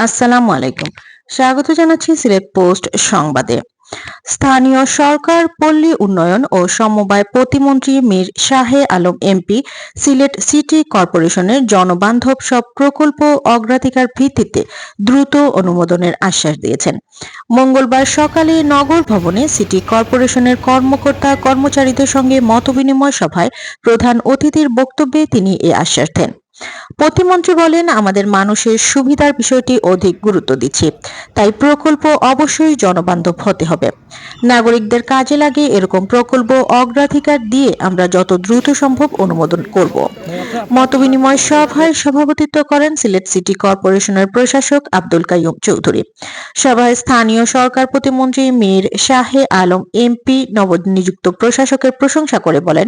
আসসালামু আলাইকুম। স্বাগত জানাচ্ছি সিলেট পোস্ট সংবাদে। স্থানীয় সরকার, পল্লী উন্নয়ন ও সমবায় প্রতিমন্ত্রী মীর শাহে আলম এমপি সিলেট সিটি কর্পোরেশনের জনবান্ধব সব প্রকল্প অগ্রাধিকার ভিত্তিতে দ্রুত অনুমোদনের আশ্বাস দিয়েছেন। মঙ্গলবার সকালে নগর ভবনে সিটি কর্পোরেশনের কর্মকর্তা কর্মচারীদের সঙ্গে মতবিনিময় সভায় প্রধান অতিথির বক্তব্যে তিনি এ আশ্বাস দেন। প্রতিমন্ত্রী বলেন, আমাদের মানুষের সুবিধার বিষয়টি অধিক গুরুত্ব দিচ্ছি, তাই প্রকল্প অবশ্যই জনবান্ধব হতে হবে। নাগরিকদের কাজে লাগে এরকম প্রকল্প অগ্রাধিকার দিয়ে আমরা যত দ্রুত সম্ভব অনুমোদন করব। মতবিনিময় সভায় সভাপতিত্ব করেন সিলেট সিটি কর্পোরেশনের প্রশাসক আব্দুল কাইয়ুম চৌধুরী। সভায় স্থানীয় সরকার প্রতিমন্ত্রী মীর শাহে আলম এমপি নবনিযুক্ত প্রশাসকের প্রশংসা করে বলেন,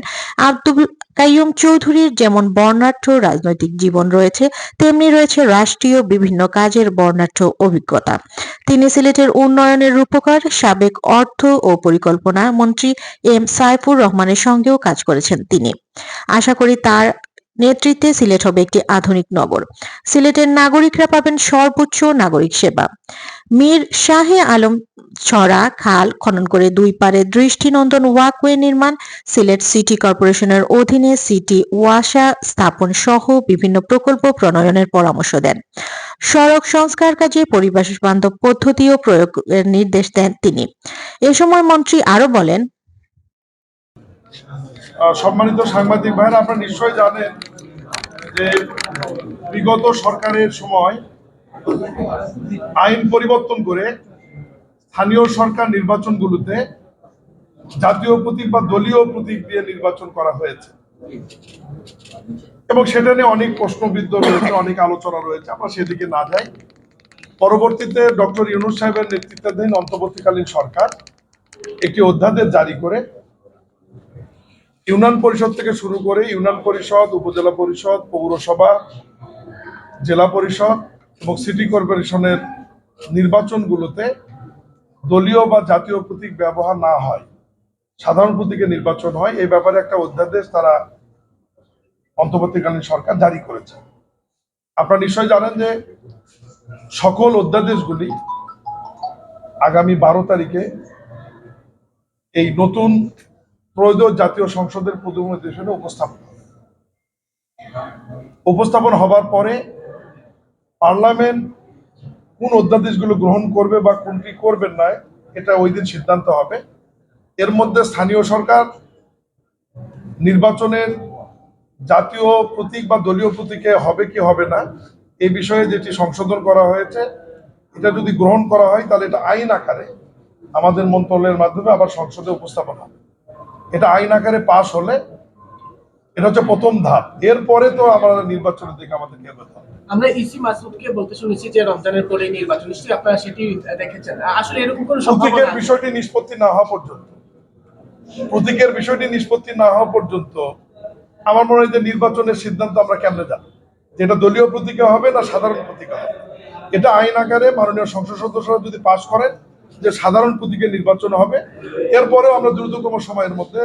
আব্দুল কাইয়ুম চৌধুরীর যেমন বর্ণাঢ্য রাজনৈতিক জীবন রয়েছে, তেমনি রয়েছে রাষ্ট্রীয় বিভিন্ন কাজের বর্ণাঢ্য অভিজ্ঞতা। তিনি সিলেটের উন্নয়নের রূপকার সাবেক অর্থ ও পরিকল্পনা মন্ত্রী এম সাইফুর রহমানের সঙ্গেও কাজ করেছেন তিনি। আশা করি তার নেতৃত্বে সিলেট হবে একটি আধুনিক নগর। সিলেটের নাগরিকরা পাবেন সর্বোচ্চ নাগরিক সেবা। মীর শাহে আলম ছড়া খাল খনন করে দুই পারে দৃষ্টিনন্দন ওয়াকওয়ে নির্মাণ, সিলেট সিটি কর্পোরেশনের অধীনে সিটি ওয়াসা স্থাপন সহ বিভিন্ন প্রকল্প প্রণয়নের পরামর্শ দেন। সড়ক সংস্কার কাজে পরিবেশ বান্ধব পদ্ধতিও প্রয়োগের নির্দেশ দেন তিনি। এ সময় মন্ত্রী আরো বলেন, সম্মানিত সাংবাদিক ভাইরা, আপনারা নিশ্চয়ই জানেন যে বিগত সরকারের সময় আইন পরিবর্তন করে স্থানীয় সরকার নির্বাচনগুলোতে জাতীয় প্রতীক বা দলীয় প্রতীক দিয়ে নির্বাচন করা হয়েছে এবং সেটা নিয়ে অনেক প্রশ্নবিদ্ধ রয়েছে, অনেক আলোচনা রয়েছে। আমরা সেদিকে না যাই। পরবর্তীতে ডক্টর ইউনূস সাহেবের নেতৃত্বাধীন অন্তর্বর্তীকালীন সরকার একটি অধ্যাদেশ জারি করে ইউনিয়ন পরিষদ থেকে শুরু করে ইউনিয়ন পরিষদ, উপজেলা পরিষদ, পৌরসভা, জেলা পরিষদ এবং সিটি কর্পোরেশনের নির্বাচনগুলোতে দলীয় বা জাতীয় প্রতীক ব্যবহার না হয়, সাধারণ প্রতীকে নির্বাচন হয়, এই ব্যাপারে একটা অধ্যাদেশ তারা অন্তর্বর্তীকালীন সরকার জারি করেছে। আপনারা নিশ্চয়ই জানেন যে সকল অধ্যাদেশগুলি আগামী 12 তারিখে এই নতুন ত্রয়োদশ জাতীয় সংসদের প্রথম অধিবেশনে উপস্থাপন হবার পরে পার্লামেন্ট কোন অধ্যাদেশগুলো গ্রহণ করবে বা কোনটি করবেন না, এটা ওই দিন সিদ্ধান্ত হবে। এর মধ্যে স্থানীয় সরকার নির্বাচনের জাতীয় প্রতীক বা দলীয় প্রতীকে হবে কি হবে না, এই বিষয়ে যেটি সংশোধন করা হয়েছে, এটা যদি গ্রহণ করা হয় তাহলে এটা আইন আকারে আমাদের মন্ত্রণালয়ের মাধ্যমে আবার সংসদে উপস্থাপন হবে। এটা আইন আকারে পাশ হলে এটা হচ্ছে প্রথম ধাপ। এরপরে তো আমরা নির্বাচনের দিকে আমাদেরকে এগোতে হবে। আমরা ইসি মাসুদকে বলতে শুনেছি যে রমজানের পরে নির্বাচন, নিশ্চয়ই আপনারা সেটি দেখেছেন। আসলে এরকম কোনো প্রতীকের বিষয়টি নিষ্পত্তি না হওয়া পর্যন্ত আমার মনে হয় যে নির্বাচনের সিদ্ধান্ত আমরা কেমনে যাব, যেটা দলীয় প্রতীকে হবে না সাধারণ প্রতীকে হবে। এটা আইন আকারে মাননীয় সংসদ সদস্যরা যদি পাশ করেন যে সাধারণ প্রতীকে নির্বাচন হবে, এরপরেও আমরা দ্রুততম সময়ের মধ্যে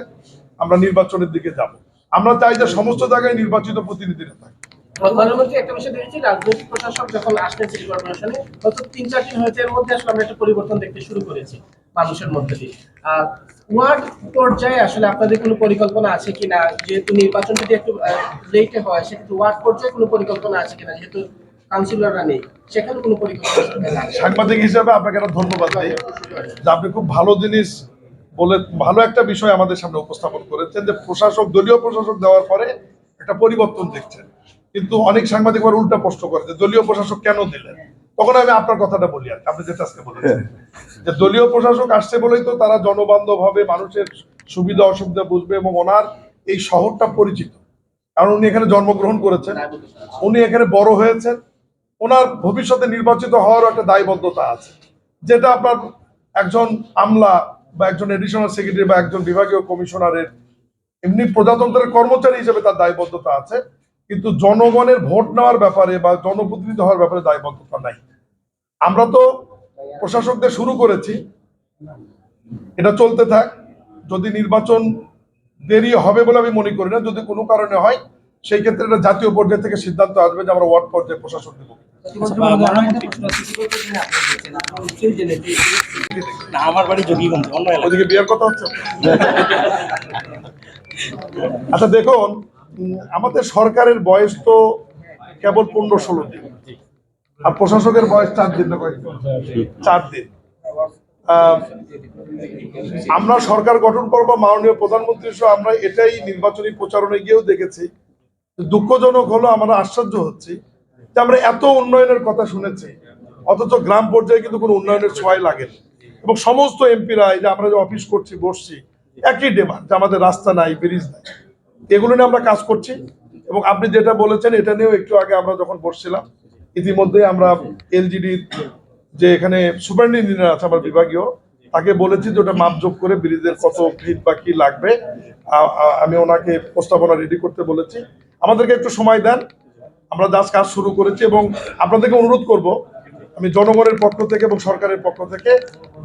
আমরা নির্বাচনের দিকে যাব। আমরা চাই যে সমস্ত জায়গায় নির্বাচিত প্রতিনিধিরা থাকে। প্রধানমন্ত্রী একটা বিষয় দেখেছি, রাজনৈতিক প্রশাসক যখন আসলেন সিটি কর্পোরেশনে, গত 3-4 দিন হয়েছে, এর মধ্যে আসলে আমরা একটা পরিবর্তন দেখতে শুরু করেছি মানুষের মধ্যে দিয়ে। ওয়ার্ড পর্যায়ে আসলে আপনাদের কোনো পরিকল্পনা আছে কিনা, যেহেতু নির্বাচন যদি একটু লেটে হয়, সেক্ষেত্রে ওয়ার্ড পর্যায়ে কোনো পরিকল্পনা আছে কিনা, যেহেতু কাউন্সিলররা নেই, সেখানে কোনো পরিকল্পনা? সাংবাদিক হিসেবে আপনাকে একটা ধন্যবাদ দিই যে আপনি খুব ভালো জিনিস বলে ভালো একটা বিষয় আমাদের সামনে উপস্থাপন করেছেন, যে প্রশাসক, দলীয় প্রশাসক দেওয়ার পরে একটা পরিবর্তন দেখছেন। কিন্তু অনেক সাংবাদিক আবার উল্টা প্রশ্ন করে যে দলীয় প্রশাসক কেন দিলেন। তখন আমি আপনার কথাটা বলি, আর আপনি যেটা আজকে বলেছেন যে দলীয় প্রশাসক আসছে বলেই তো তারা জনবান্ধব হবে, মানুষের সুবিধা অসুবিধা বুঝবে, এবং ওনার এই শহরটা পরিচিত, কারণ উনি এখানে জন্মগ্রহণ করেছেন, উনি এখানে বড় হয়েছেন, ওনার ভবিষ্যতে নির্বাচিত হওয়ার একটা দায়বদ্ধতা আছে, যেটা আপনার একজন আমলা বা একজন এডিশনাল সেক্রেটারি বা একজন বিভাগীয় কমিশনারের এমনি প্রজাতন্ত্রের কর্মচারী হিসেবে তার দায়বদ্ধতা আছে, কিন্তু জনগণের ভোট নেওয়ার ব্যাপারে বা জনপ্রতিনিধি হওয়ার ব্যাপারে দায়বদ্ধতা নাই। আমরা তো প্রশাসকদের শুরু করেছি, এটা চলতে থাক। যদি নির্বাচন দেরি হবে বলে আমি মনে করি না, যদি কোনো কারণে হয় সেই ক্ষেত্রে এটা জাতীয় পর্যায় থেকে সিদ্ধান্ত আসবে যে আমরা ওয়ার্ড পর্যায়ে প্রশাসক দেব। না, আমার বাড়ি যোগীগঞ্জ, অন্য এলাকা। ওদিকে বিয়ের কথা হচ্ছে। আচ্ছা দেখুন, আমাদের সরকারের বয়স তো কেবল 15-16 দিন, আর প্রশাসকের বয়স 4 দিন না কয়েক 4 দিন। আমরা সরকার গঠন করব, মাননীয় প্রধানমন্ত্রী সহ আমরা এটাই নির্বাচনী প্রচারণায় গিয়েও দেখেছি। দুঃখজনক হলো, আমরা আশ্চর্য হচ্ছি যে আমরা এত উন্নয়নের কথা শুনেছি, অথচ গ্রাম পর্যায়ে কিন্তু কোনো উন্নয়নের ছোঁয়াই লাগেনি। এবং সমস্ত এমপিরা, এই যে আমরা যে অফিস করছি, বসছি, একই ডিমান্ড যে আমাদের রাস্তা নাই, ব্রিজ নাই। এগুলো নিয়ে আমরা কাজ করছি। এবং আপনি যেটা বলেছেন, এটা নিয়েও একটু আগে আমরা যখন বসছিলাম, ইতিমধ্যে আমরা এলজিডি যে এখানে সুপারিনটেন্ডেন্ট ইঞ্জিনিয়ার আছে আমার বিভাগীয়, তাকে বলেছি যে ওটা মাপজোক করে ব্রিজের কত ফিট বা কি লাগবে আমি ওনাকে প্রস্তাবনা রেডি করতে বলেছি। আমাদেরকে একটু সময় দেন, আমরা কাজ শুরু করেছি। এবং আপনাদেরকে অনুরোধ করব, আমি জনগণের পক্ষ থেকে এবং সরকারের পক্ষ থেকে,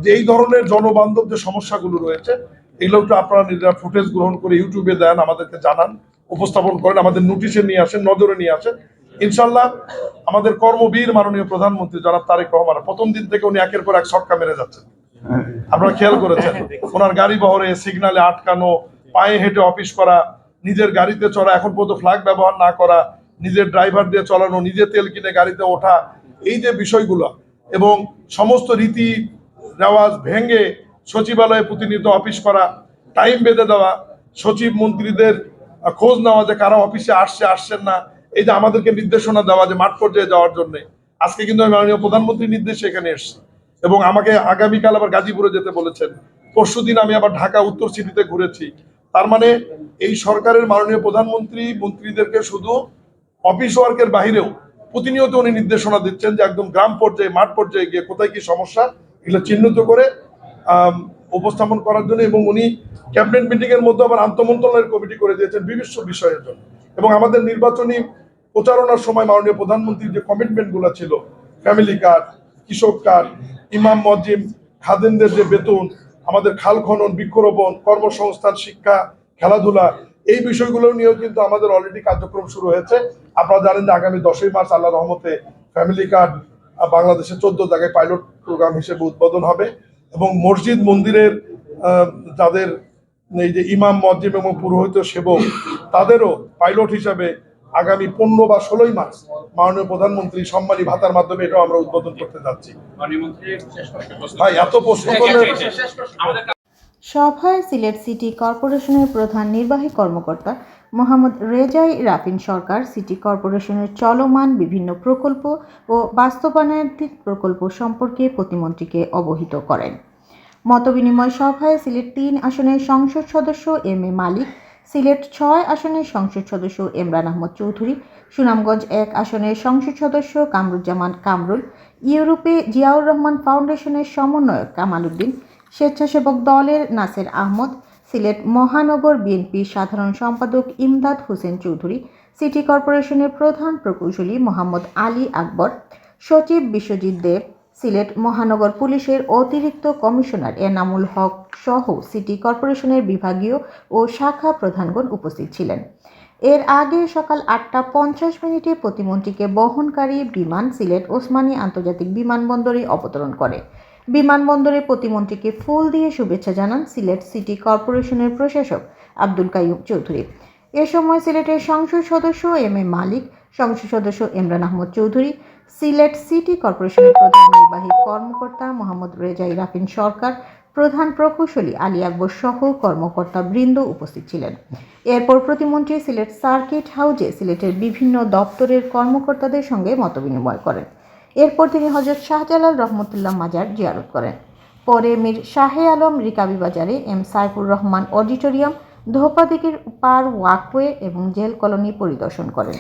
যে এই ধরনের জনবান্ধব যে সমস্যাগুলো রয়েছে, এগুলো একটু আপনারা নিজেরা ফুটেজ গ্রহণ করে ইউটিউবে দেন, আমাদেরকে জানান, উপস্থাপন করেন, আমাদের নোটিশে নিয়ে আসেন, নজরে নিয়ে আসেন। ইনশাল্লাহ আমাদের কর্মবীর মাননীয় প্রধানমন্ত্রী জনাব তারেক রহমান প্রথম দিন থেকে উনি একের পর এক ছক্কা মেরে যাচ্ছেন। আপনারা খেয়াল করেছেন, ওনার গাড়ি বহরে, সিগনালে আটকানো, পায়ে হেঁটে অফিস করা, নিজের গাড়িতে চড়া, এখন পর্যন্ত ফ্ল্যাগ ব্যবহার না করা, নিজের ড্রাইভার দিয়ে চলানো, নিজে তেল কিনে গাড়িতে ওঠা, এই যে বিষয়গুলো, এবং সমস্ত রীতি রেওয়াজ ভেঙে সচিবালয়ে প্রতিনিয়ত অফিস করা, টাইম বেঁধে দেওয়া, সচিব মন্ত্রীদের খোঁজ নেওয়া যে কারা অফিসে আসছেন না, এই যে আমাদেরকে নির্দেশনা দেওয়া যে মাঠ পর্যায়ে যাওয়ার জন্য। আজকে কিন্তু আমি মাননীয় প্রধানমন্ত্রীর নির্দেশে এখানে এসেছি, এবং আমাকে আগামীকাল আবার গাজীপুরে যেতে বলেছেন। পরশুদিন আমি আবার ঢাকা উত্তর সিটিতে ঘুরেছি। তার মানে এই সরকারের মাননীয় প্রধানমন্ত্রী মন্ত্রীদেরকে শুধু অফিস ওয়ার্কের বাহিরেও প্রতিনিয়ত উনি নির্দেশনা দিচ্ছেন যে একদম গ্রাম পর্যায়ে, মাঠ পর্যায়ে গিয়ে কোথায় কি সমস্যা, এগুলো চিহ্নিত করে উপস্থাপন করার জন্য। এবং উনি ক্যাবিনেট মিটিং এর মধ্যে আবার আন্তঃমন্ত্রণালয়ের কমিটি করে দিয়েছেন বিভিন্ন বিষয়ের জন্য। এবং আমাদের নির্বাচনী প্রচারণার সময় মাননীয় প্রধানমন্ত্রীর যে কমিটমেন্ট গুলো ছিল, ফ্যামিলি কার্ড, কৃষক কার্ড, ইমাম মসজিদ খাদেমদের যে বেতন, আমাদের খাল খনন, বৃক্ষরোপণ, কর্মসংস্থান, শিক্ষা, খেলাধুলা, এই বিষয়গুলো নিয়েও কিন্তু আমাদের অলরেডি কার্যক্রম শুরু হয়েছে। আপনারা জানেন যে আগামী 10ই মার্চ আল্লাহ রহমতে ফ্যামিলি কার্ড বাংলাদেশে 14 জায়গায় পাইলট প্রোগ্রাম হিসেবে উদ্বোধন হবে। এবং মসজিদ মন্দিরের যাদের এই যে ইমাম, মসজিদ এবং পুরোহিত সেবক, তাদেরও পাইলট হিসাবে আগামী 15 বা 16ই মার্চ মাননীয় প্রধানমন্ত্রী সম্মানী ভাতার মাধ্যমে এটাও আমরা উদ্বোধন করতে যাচ্ছি। ভাই এত প্রশ্ন করলে সভায় সিলেট সিটি কর্পোরেশনের প্রধান নির্বাহী কর্মকর্তা মোহাম্মদ রেজাই রাফিন সরকার সিটি কর্পোরেশনের চলমান বিভিন্ন প্রকল্প ও বাস্তবায়নাধীন প্রকল্প সম্পর্কে প্রতিমন্ত্রীকে অবহিত করেন। মতবিনিময় সভায় সিলেট 3 আসনের সংসদ সদস্য এম এ মালিক, সিলেট 6 আসনের সংসদ সদস্য এমরান আহমদ চৌধুরী, সুনামগঞ্জ 1 আসনের সংসদ সদস্য কামরুজ্জামান কামরুল, ইউরোপে জিয়াউর রহমান ফাউন্ডেশনের সমন্বয়ক কামাল উদ্দিন, স্বেচ্ছাসেবক দলের নাসের আহমদ, সিলেট মহানগর বিএনপির সাধারণ সম্পাদক ইমদাদ হোসেন চৌধুরী, সিটি কর্পোরেশনের প্রধান প্রকৌশলী মোহাম্মদ আলী আকবর, সচিব বিশ্বজিৎ দেব, সিলেট মহানগর পুলিশের অতিরিক্ত কমিশনার এনামুল হক সহ সিটি কর্পোরেশনের বিভাগীয় ও শাখা প্রধানগণ উপস্থিত ছিলেন। এর আগে সকাল 8টা 50 প্রতিমন্ত্রীকে বহনকারী বিমান সিলেট ওসমানী আন্তর্জাতিক বিমানবন্দরে অবতরণ করে। বিমানবন্দরে প্রতিমন্ত্রীকে ফুল দিয়ে শুভেচ্ছা জানান সিলেট সিটি কর্পোরেশনের প্রশাসক আব্দুল কাইয়ুম চৌধুরী। এ সময় সিলেটের সংসদ সদস্য এম এ মালিক, সংসদ সদস্য ইমরান আহমদ চৌধুরী, সিলেট সিটি কর্পোরেশনের প্রধান নির্বাহী কর্মকর্তা মোহাম্মদ রেজাই রাফিন সরকার, প্রধান প্রকৌশলী আলী আকবর সহ কর্মকর্তা বৃন্দ উপস্থিত ছিলেন। এরপর প্রতিমন্ত্রী সিলেট সার্কিট হাউজে সিলেটের বিভিন্ন দপ্তরের কর্মকর্তাদের সঙ্গে মতবিনিময় করেন। এরপর তিনি হযরত শাহজালাল রহমতুল্লাহ মাজার জিয়ারত করেন। পরে মীর শাহে আলম রিকাবি বাজারে এম সাইফুর রহমান অডিটোরিয়াম, ধোপাদিঘির পার ওয়াকওয়ে এবং জেল কলোনি পরিদর্শন করেন।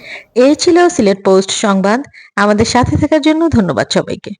এই ছিল সিলেট পোস্ট সংবাদ। আমাদের সাথে থাকার জন্য ধন্যবাদ সবাইকে।